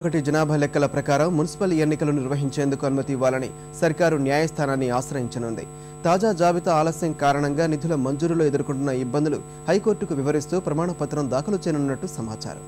ఒకటి జనాభా లెక్కల ప్రకారం మున్సిపల్ ఎన్నికలు నిర్వహించేందుకు అనుమతి ఇవ్వాలని సర్కారు న్యాయస్థానాన్ని ఆశ్రయించనుంది. తాజా జాబితా ఆలస్యం కారణంగా నిధుల మంజూరులో ఎదుర్కొంటున్న ఇబ్బందులు హైకోర్టుకు వివరిస్తూ ప్రమాణపత్రం దాఖలు చేయనున్నట్టు సమాచారం.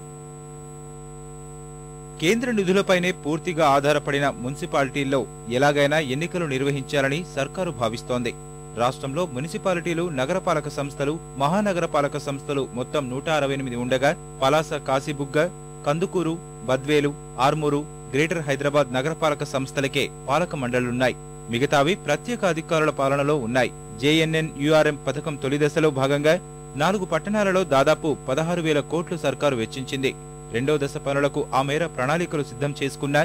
కేంద్ర నిధులపైనే పూర్తిగా ఆధారపడిన మున్సిపాలిటీల్లో ఎలాగైనా ఎన్నికలు నిర్వహించాలని సర్కారు భావిస్తోంది. రాష్ట్రంలో మున్సిపాలిటీలు, నగరపాలక సంస్థలు, మహానగరపాలక సంస్థలు మొత్తం 168 ఉండగా పలాస, కాశీబుగ్గ, కందుకూరు, బద్వేలు, ఆర్మూరు, గ్రేటర్ హైదరాబాద్ నగరపాలక సంస్థలకే పాలక మండళ్లున్నాయి. మిగతావి ప్రత్యేక అధికారుల పాలనలో ఉన్నాయి. జేఎన్ఎన్యూఆర్ఎం పథకం తొలి దశలో భాగంగా 4 పట్టణాలలో దాదాపు 16,000 కోట్లు సర్కారు వెచ్చించింది. రెండో దశ పనులకు ఆ మేర ప్రణాళికలు సిద్ధం చేసుకున్నా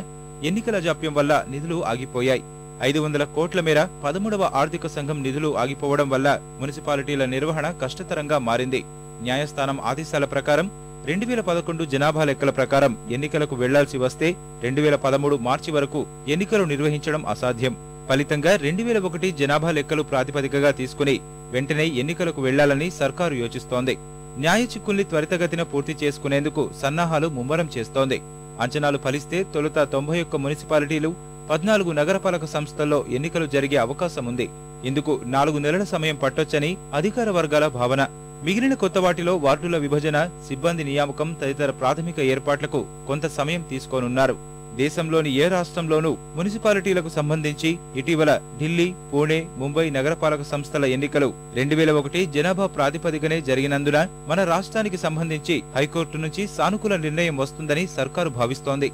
ఎన్నికల జాప్యం వల్ల నిధులు ఆగిపోయాయి. 500 కోట్ల మేర 13వ ఆర్థిక సంఘం నిధులు ఆగిపోవడం వల్ల మున్సిపాలిటీల నిర్వహణ కష్టతరంగా మారింది. న్యాయస్థానం ఆదేశాల ప్రకారం 2011 జనాభా లెక్కల ప్రకారం ఎన్నికలకు వెళ్లాల్సి వస్తే 2013 మార్చి వరకు ఎన్నికలు నిర్వహించడం అసాధ్యం. ఫలితంగా 2001 జనాభా లెక్కలు ప్రాతిపదికగా తీసుకుని వెంటనే ఎన్నికలకు వెళ్లాలని సర్కారు యోచిస్తోంది. న్యాయ చిక్కుల్ని త్వరితగతిన పూర్తి చేసుకునేందుకు సన్నాహాలు ముమ్మరం చేస్తోంది. అంచనాలు ఫలిస్తే తొలుత 91 మున్సిపాలిటీలు, 14 నగరపాలక సంస్థల్లో ఎన్నికలు జరిగే అవకాశముంది. ఇందుకు 4 నెలల సమయం పట్టొచ్చని అధికార వర్గాల భావన. మిగిలిన కొత్త వాటిలో వార్డుల విభజన, సిబ్బంది నియామకం తదితర ప్రాథమిక ఏర్పాట్లకు కొంత సమయం తీసుకోనున్నారు. దేశంలోని ఏ రాష్ట్రంలోనూ మున్సిపాలిటీలకు సంబంధించి ఇటీవల ఢిల్లీ, పూణే, ముంబై నగరపాలక సంస్థల ఎన్నికలు 2001 జనాభా ప్రాతిపదికనే జరిగినందున మన రాష్ట్రానికి సంబంధించి హైకోర్టు నుంచి సానుకూల నిర్ణయం వస్తుందని సర్కారు భావిస్తోంది.